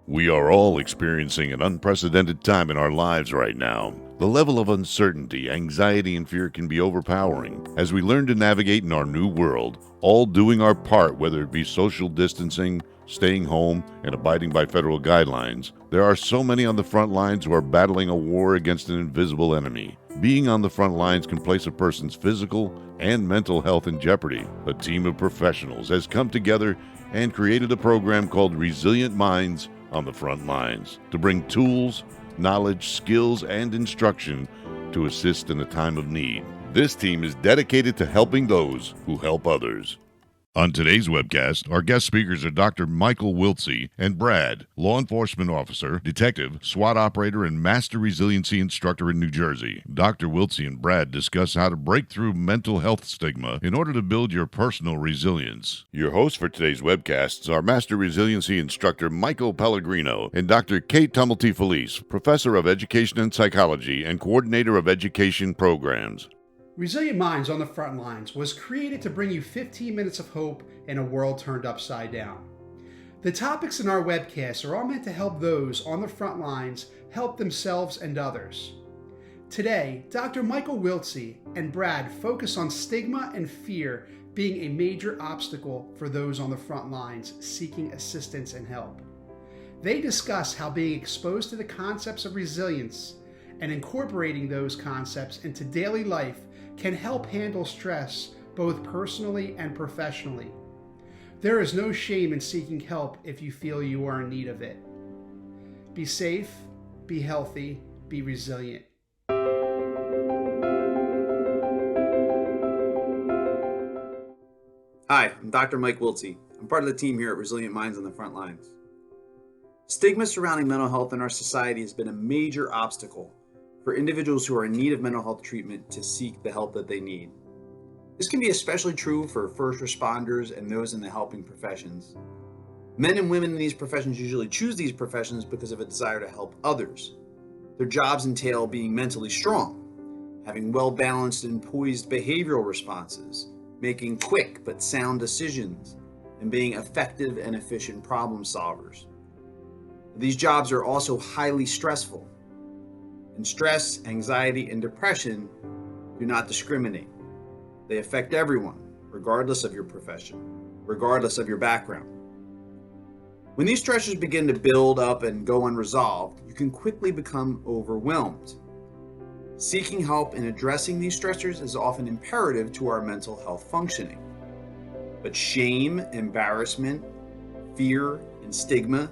We are all experiencing an unprecedented time in our lives right now. The level of uncertainty, anxiety, and fear can be overpowering as we learn to navigate in our new world, all doing our part, whether it be social distancing, staying home, and abiding by federal guidelines. There are so many on the front lines who are battling a war against an invisible enemy. Being on the front lines can place a person's physical and mental health in jeopardy. A team of professionals has come together and created a program called Resilient Minds on the Front Lines to bring tools, knowledge, skills, and instruction to assist in a time of need. This team is dedicated to helping those who help others. On today's webcast, our guest speakers are Dr. Michael Wiltsey and Brad, law enforcement officer, detective, SWAT operator, and master resiliency instructor in New Jersey. Dr. Wiltsey and Brad discuss how to break through mental health stigma in order to build your personal resilience. Your hosts for today's webcasts are master resiliency instructor Michael Pellegrino and Dr. Kate Tumulty-Felice, professor of education and psychology and coordinator of education programs. Resilient Minds on the Front Lines was created to bring you 15 minutes of hope in a world turned upside down. The topics in our webcasts are all meant to help those on the front lines help themselves and others. Today, Dr. Michael Wiltsey and Brad focus on stigma and fear being a major obstacle for those on the front lines seeking assistance and help. They discuss how being exposed to the concepts of resilience and incorporating those concepts into daily life can help handle stress both personally and professionally. There is no shame in seeking help if you feel you are in need of it. Be safe, be healthy, be resilient. Hi, I'm Dr. Mike Wiltsey. I'm part of the team here at Resilient Minds on the Front Lines. Stigma surrounding mental health in our society has been a major obstacle for individuals who are in need of mental health treatment to seek the help that they need. This can be especially true for first responders and those in the helping professions. Men and women in these professions usually choose these professions because of a desire to help others. Their jobs entail being mentally strong, having well-balanced and poised behavioral responses, making quick but sound decisions, and being effective and efficient problem solvers. These jobs are also highly stressful. And stress, anxiety, and depression do not discriminate. They affect everyone, regardless of your profession, regardless of your background. When these stressors begin to build up and go unresolved, you can quickly become overwhelmed. Seeking help in addressing these stressors is often imperative to our mental health functioning. But shame, embarrassment, fear, and stigma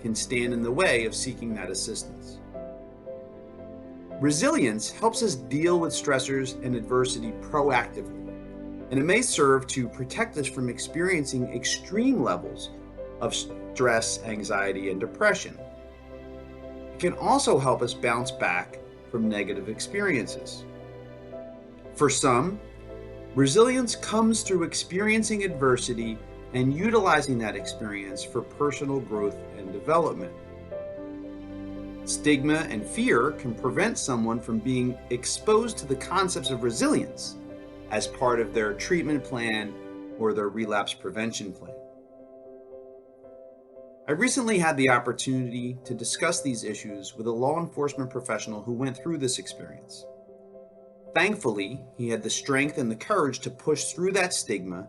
can stand in the way of seeking that assistance. Resilience helps us deal with stressors and adversity proactively, and it may serve to protect us from experiencing extreme levels of stress, anxiety, and depression. It can also help us bounce back from negative experiences. For some, resilience comes through experiencing adversity and utilizing that experience for personal growth and development. Stigma and fear can prevent someone from being exposed to the concepts of resilience as part of their treatment plan or their relapse prevention plan. I recently had the opportunity to discuss these issues with a law enforcement professional who went through this experience. Thankfully, he had the strength and the courage to push through that stigma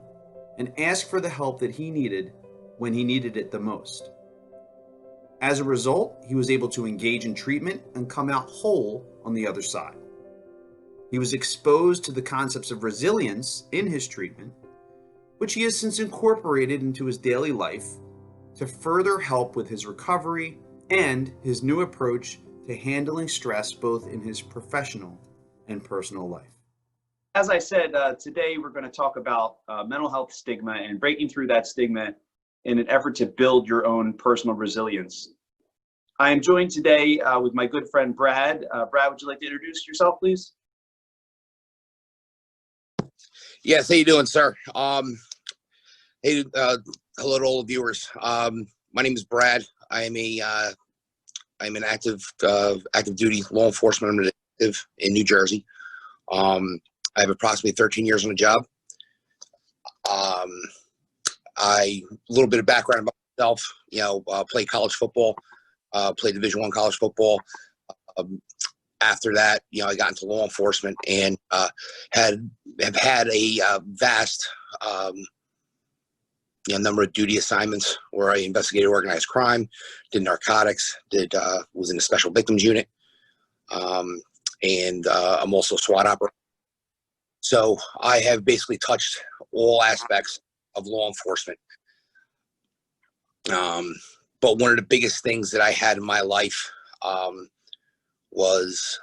and ask for the help that he needed when he needed it the most. As a result, he was able to engage in treatment and come out whole on the other side. He was exposed to the concepts of resilience in his treatment, which he has since incorporated into his daily life to further help with his recovery and his new approach to handling stress both in his professional and personal life. As I said, today we're going to talk about mental health stigma and breaking through that stigma in an effort to build your own personal resilience. I am joined today with my good friend Brad. Brad, would you like to introduce yourself, please? Yes, how you doing, sir? Hey, hello to all the viewers. My name is Brad. I'm an active duty law enforcement detective in New Jersey. I have approximately 13 years on the job. A little bit of background about myself, played college football, played Division I college football. After that, I got into law enforcement and have had a vast number of duty assignments where I investigated organized crime, did narcotics, was in the special victims unit, and I'm also a SWAT operator. So I have basically touched all aspects of law enforcement. But one of the biggest things that I had in my life was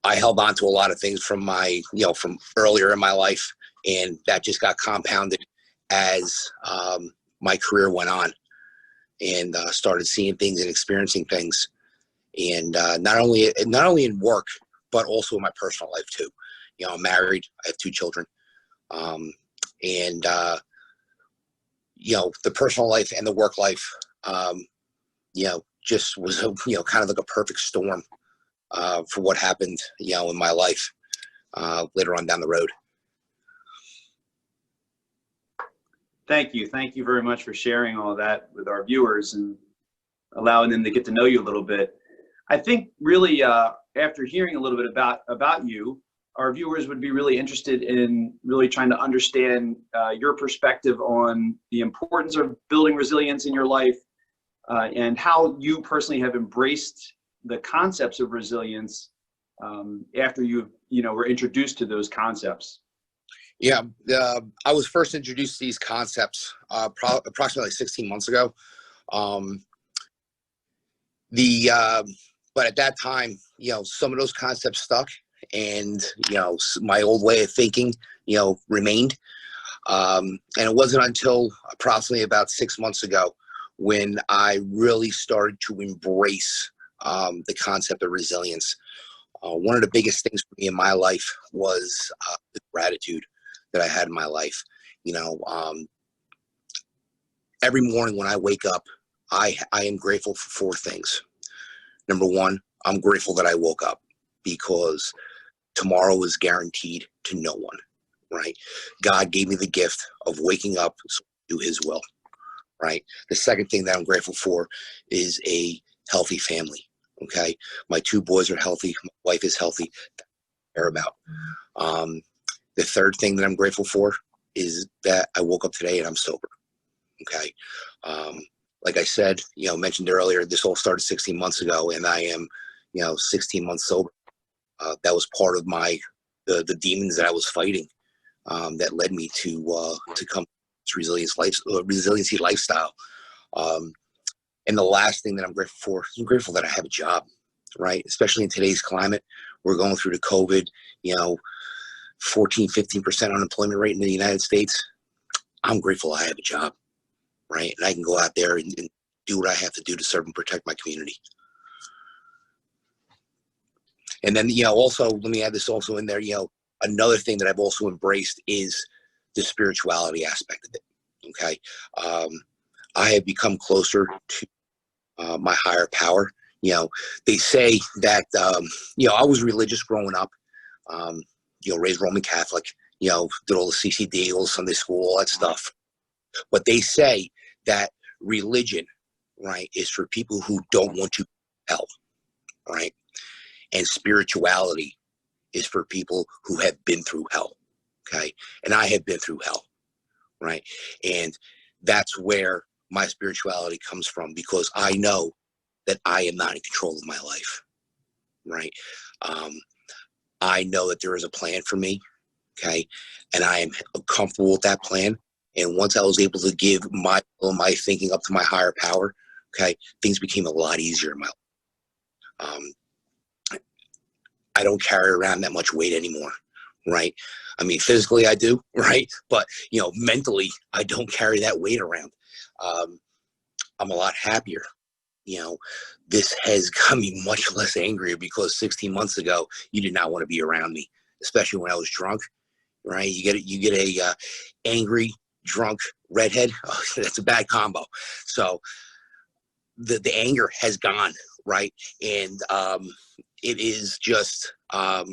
I held on to a lot of things from from earlier in my life, and that just got compounded as my career went on, and started seeing things and experiencing things, and not only in work, but also in my personal life too. I'm married, I have 2 children, and the personal life and the work life, just was kind of like a perfect storm for what happened, in my life later on down the road. Thank you very much for sharing all that with our viewers and allowing them to get to know you a little bit. I think really after hearing a little bit about you, our viewers would be really interested in really trying to understand your perspective on the importance of building resilience in your life, and how you personally have embraced the concepts of resilience after you were introduced to those concepts. Yeah, I was first introduced to these concepts approximately 16 months ago. But at that time, some of those concepts stuck, and my old way of thinking, remained. And it wasn't until approximately about 6 months ago when I really started to embrace the concept of resilience. One of the biggest things for me in my life was the gratitude that I had in my life. Every morning when I wake up, I am grateful for 4 things. Number 1, I'm grateful that I woke up, because tomorrow is guaranteed to no one, right? God gave me the gift of waking up to do his will, right? The second thing that I'm grateful for is a healthy family, okay? My 2 boys are healthy. My wife is healthy. That's what I care about. The third thing that I'm grateful for is that I woke up today and I'm sober, okay? Like I said, mentioned earlier, this all started 16 months ago, and I am, 16 months sober. That was part of the demons that I was fighting that led me to come to resiliency lifestyle. And the last thing that I'm grateful for, I'm grateful that I have a job, right? Especially in today's climate, we're going through the COVID, 14, 15% unemployment rate in the United States. I'm grateful I have a job, right? And I can go out there and do what I have to do to serve and protect my community. And then, also, let me add this also in there, another thing that I've also embraced is the spirituality aspect of it, okay? I have become closer to my higher power. They say that, I was religious growing up, raised Roman Catholic, did all the CCD, all the Sunday school, all that stuff. But they say that religion, right, is for people who don't want to hell, right? And spirituality is for people who have been through hell, okay? And I have been through hell, right? And that's where my spirituality comes from, because I know that I am not in control of my life, right? I know that there is a plan for me, okay? And I am comfortable with that plan. And once I was able to give my thinking up to my higher power, okay, things became a lot easier in my life. I don't carry around that much weight anymore, right? I mean, physically I do, right? But, mentally, I don't carry that weight around. I'm a lot happier. This has got me much less angry, because 16 months ago, you did not want to be around me, especially when I was drunk, right? You get a angry, drunk redhead. Oh, that's a bad combo. So the anger has gone, right? And it is just a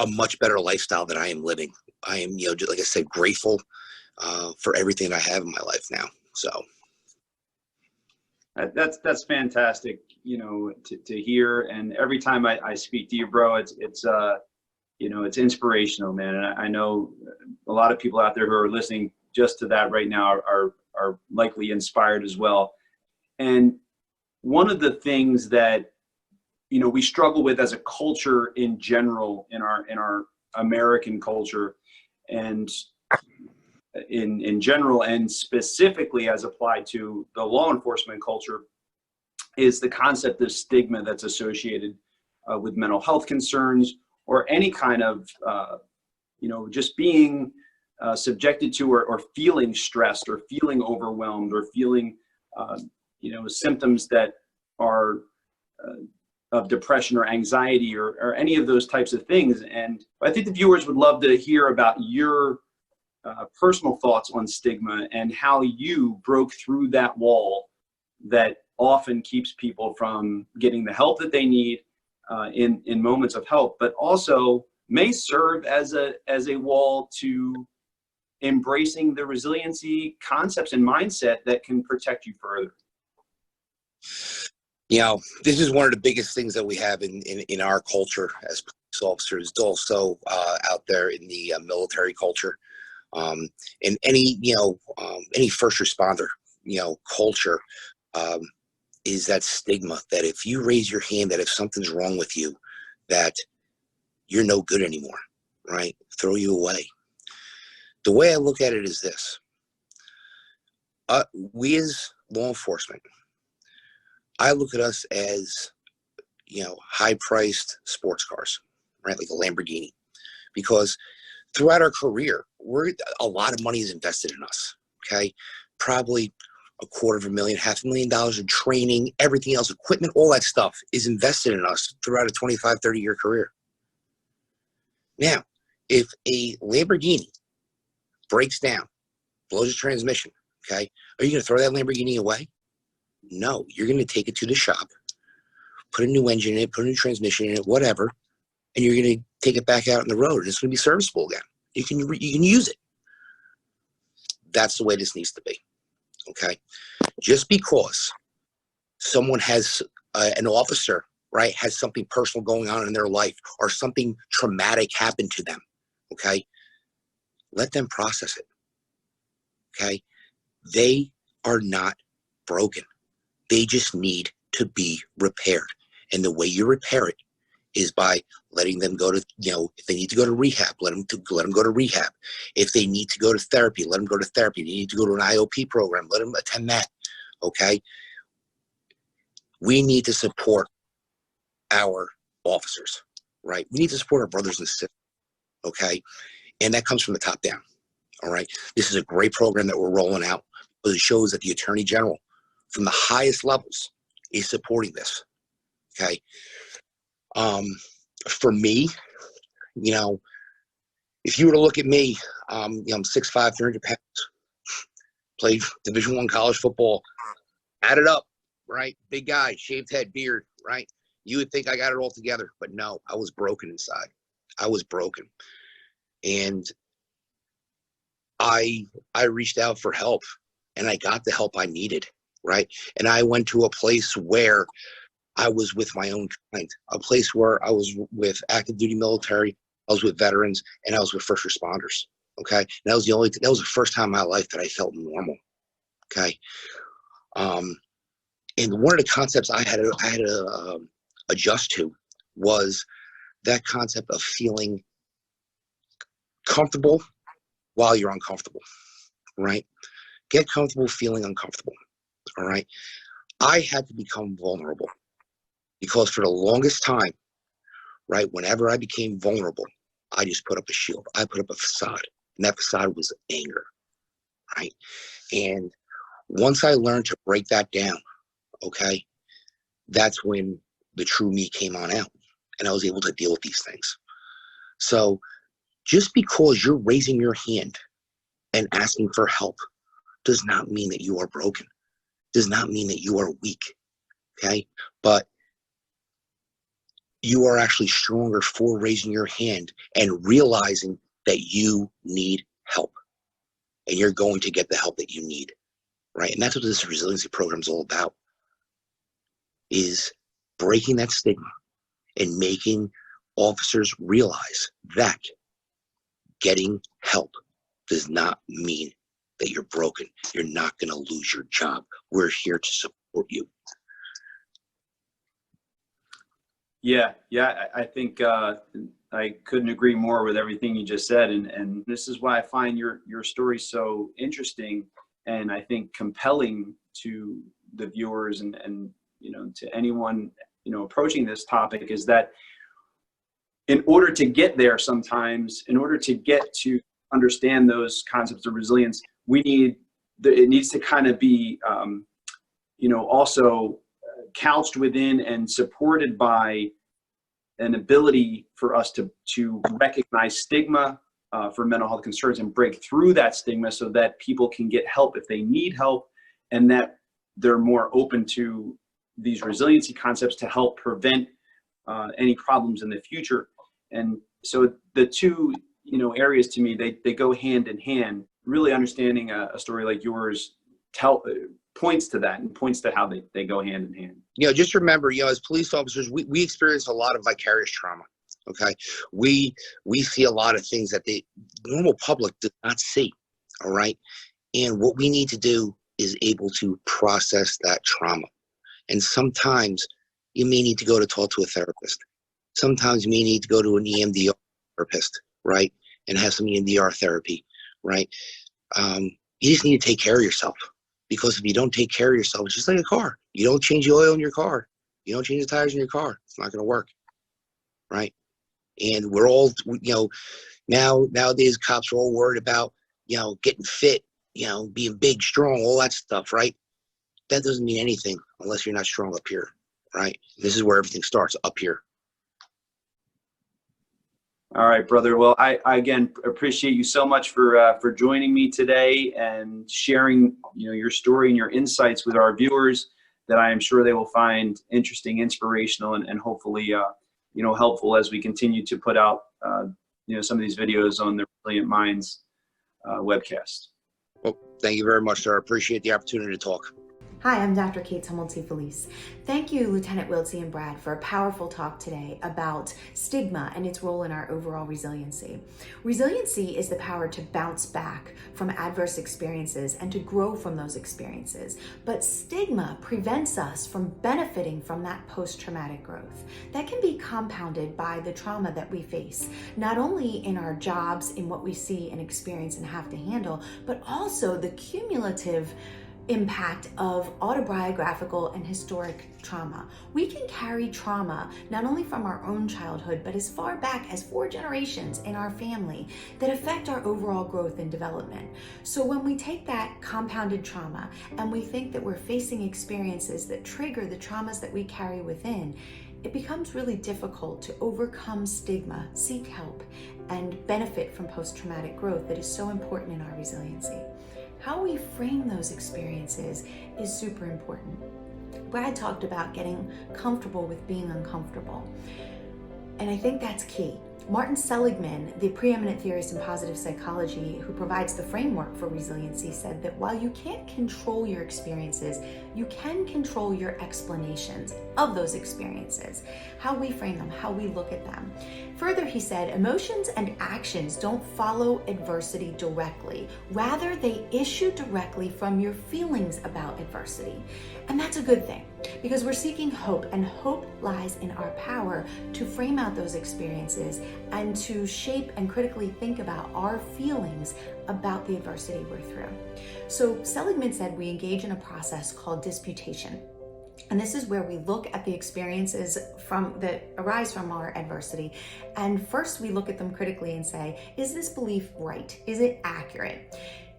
much better lifestyle that I am living. I am, just like I said, grateful. for everything I have in my life now. So that's fantastic, to hear. And every time I speak to you, bro, it's it's inspirational, man. And I know a lot of people out there who are listening just to that right now are likely inspired as well. And one of the things that we struggle with as a culture in general, in our American culture, and in general, and specifically as applied to the law enforcement culture, is the concept of stigma that's associated with mental health concerns, or any kind of just being subjected to or feeling stressed or feeling overwhelmed or feeling symptoms that are of depression or anxiety or any of those types of things. And I think the viewers would love to hear about your personal thoughts on stigma and how you broke through that wall that often keeps people from getting the help that they need in moments of help, but also may serve as a wall to embracing the resiliency concepts and mindset that can protect you further. This is one of the biggest things that we have in our culture as police officers, also out there in the military culture, and any first responder, culture, is that stigma that if you raise your hand, that if something's wrong with you, that you're no good anymore, right? Throw you away. The way I look at it is this. We as law enforcement, I look at us as, high-priced sports cars, right? Like a Lamborghini. Because throughout our career, a lot of money is invested in us, okay? Probably $250,000, $500,000 in training, everything else, equipment, all that stuff is invested in us throughout a 25, 30-year career. Now, if a Lamborghini breaks down, blows its transmission, okay, are you going to throw that Lamborghini away? No, you're going to take it to the shop, put a new engine in it, put a new transmission in it, whatever, and you're going to take it back out on the road, and it's going to be serviceable again. You can use it. That's the way this needs to be, okay? Just because someone has, an officer, right, has something personal going on in their life or something traumatic happened to them, okay, let them process it, okay? They are not broken. They just need to be repaired. And the way you repair it is by letting them go to, if they need to go to rehab, let them go to rehab. If they need to go to therapy, let them go to therapy. If they need to go to an IOP program, let them attend that, okay? We need to support our officers, right? We need to support our brothers and sisters, okay? And that comes from the top down, all right? This is a great program that we're rolling out, because it shows that the Attorney General from the highest levels is supporting this, okay? For me, if you were to look at me, I'm 6'5", 300 pounds, played Division I college football, added up, right? Big guy, shaved head, beard, right? You would think I got it all together, but no, I was broken inside. I was broken. And I reached out for help, and I got the help I needed, right? And I went to a place where I was with my own kind, a place where I was with active duty military, I was with veterans, and I was with first responders, okay? And that was the first time in my life that I felt normal, okay? And one of the concepts I had to adjust to was that concept of feeling comfortable while you're uncomfortable, right? Get comfortable feeling uncomfortable, all right? I had to become vulnerable, because for the longest time, right, whenever I became vulnerable, I just put up a shield. I put up a facade, and that facade was anger, right? And once I learned to break that down, okay, that's when the true me came on out, and I was able to deal with these things. So just because you're raising your hand and asking for help does not mean that you are broken, does not mean that you are weak, okay? But you are actually stronger for raising your hand and realizing that you need help, and you're going to get the help that you need, right? And that's what this resiliency program is all about, is breaking that stigma and making officers realize that getting help does not mean that you're broken. You're not going to lose your job. We're here to support you. Yeah, I think I couldn't agree more with everything you just said, and this is why I find your story so interesting, and I think compelling to the viewers and to anyone approaching this topic, is that in order to get there, sometimes in order to get to understand those concepts of resilience, it needs to kind of be also couched within and supported by an ability for us to recognize stigma for mental health concerns and break through that stigma so that people can get help if they need help, and that they're more open to these resiliency concepts to help prevent any problems in the future. And so the two areas, to me, they go hand in hand. Really understanding a story like yours points to that and points to how they go hand in hand. Just remember, as police officers, we experience a lot of vicarious trauma. Okay, we see a lot of things that the normal public does not see. All right, and what we need to do is able to process that trauma. And sometimes you may need to go to talk to a therapist. Sometimes you may need to go to an EMDR therapist, right, and have some EMDR therapy, right. You just need to take care of yourself, because if you don't take care of yourself, it's just like a car. You don't change the oil in your car. You don't change the tires in your car. It's not going to work, right? And we're all, nowadays cops are all worried about, getting fit, being big, strong, all that stuff, right? That doesn't mean anything unless you're not strong up here, right? This is where everything starts, up here. All right, brother. Well, I again appreciate you so much for joining me today and sharing your story and your insights with our viewers, that I am sure they will find interesting, inspirational, and hopefully helpful as we continue to put out some of these videos on the Resilient Minds webcast. Well, thank you very much, sir. I appreciate the opportunity to talk. Hi, I'm Dr. Kate Tumulty-Felice. Thank you, Lieutenant Wiltsey and Brad, for a powerful talk today about stigma and its role in our overall resiliency. Resiliency is the power to bounce back from adverse experiences and to grow from those experiences. But stigma prevents us from benefiting from that post-traumatic growth. That can be compounded by the trauma that we face, not only in our jobs, in what we see and experience and have to handle, but also the cumulative impact of autobiographical and historic trauma. We can carry trauma not only from our own childhood, but as far back as 4 generations in our family that affect our overall growth and development. So when we take that compounded trauma and we think that we're facing experiences that trigger the traumas that we carry within, it becomes really difficult to overcome stigma, seek help, and benefit from post-traumatic growth that is so important in our resiliency. How we frame those experiences is super important. Brad talked about getting comfortable with being uncomfortable, and I think that's key. Martin Seligman, the preeminent theorist in positive psychology who provides the framework for resiliency, said that while you can't control your experiences, you can control your explanations of those experiences, how we frame them, how we look at them. Further, he said, emotions and actions don't follow adversity directly. Rather, they issue directly from your feelings about adversity. And that's a good thing, because we're seeking hope, and hope lies in our power to frame out those experiences and to shape and critically think about our feelings about the adversity we're through. So Seligman said we engage in a process called disputation. And this is where we look at the experiences that arise from our adversity. And first we look at them critically and say, is this belief right? Is it accurate?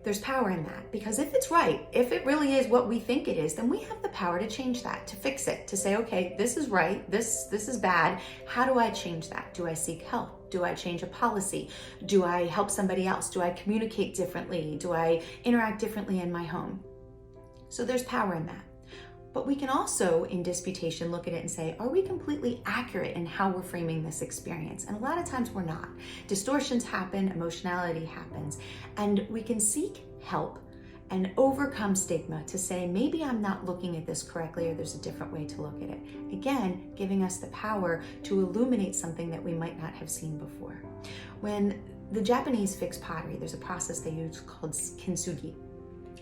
There's power in that, because if it's right, if it really is what we think it is, then we have the power to change that, to fix it, to say, okay, this is right, this is bad. How do I change that? Do I seek help? Do I change a policy? Do I help somebody else? Do I communicate differently? Do I interact differently in my home? So there's power in that. But we can also, in disputation, look at it and say, are we completely accurate in how we're framing this experience? And a lot of times we're not. Distortions happen, emotionality happens, and we can seek help, and overcome stigma to say, maybe I'm not looking at this correctly, or there's a different way to look at it. Again, giving us the power to illuminate something that we might not have seen before. When the Japanese fix pottery, there's a process they use called kintsugi.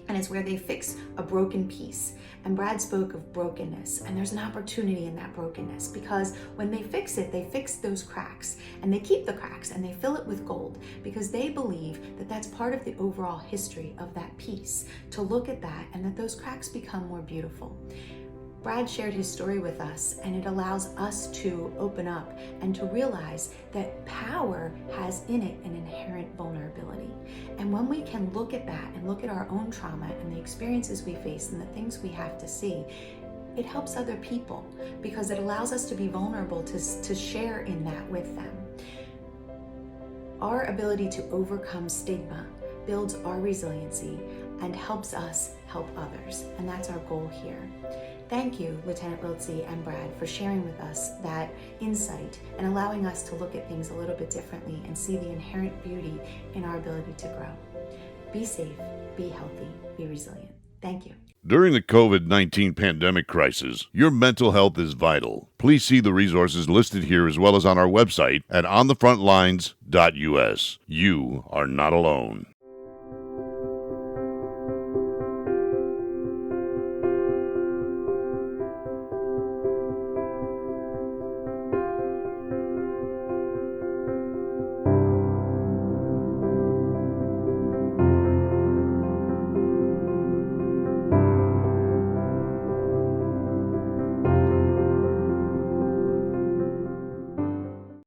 And it's where they fix a broken piece. And Brad spoke of brokenness, and there's an opportunity in that brokenness, because when they fix it, they fix those cracks, and they keep the cracks and they fill it with gold, because they believe that that's part of the overall history of that piece, to look at that and that those cracks become more beautiful. Brad shared his story with us, and it allows us to open up and to realize that power has in it an inherent vulnerability. And when we can look at that and look at our own trauma and the experiences we face and the things we have to see, it helps other people, because it allows us to be vulnerable to share in that with them. Our ability to overcome stigma builds our resiliency and helps us help others. And that's our goal here. Thank you, Lieutenant Wiltsey and Brad, for sharing with us that insight and allowing us to look at things a little bit differently and see the inherent beauty in our ability to grow. Be safe, be healthy, be resilient. Thank you. During the COVID-19 pandemic crisis, your mental health is vital. Please see the resources listed here as well as on our website at onthefrontlines.us. You are not alone.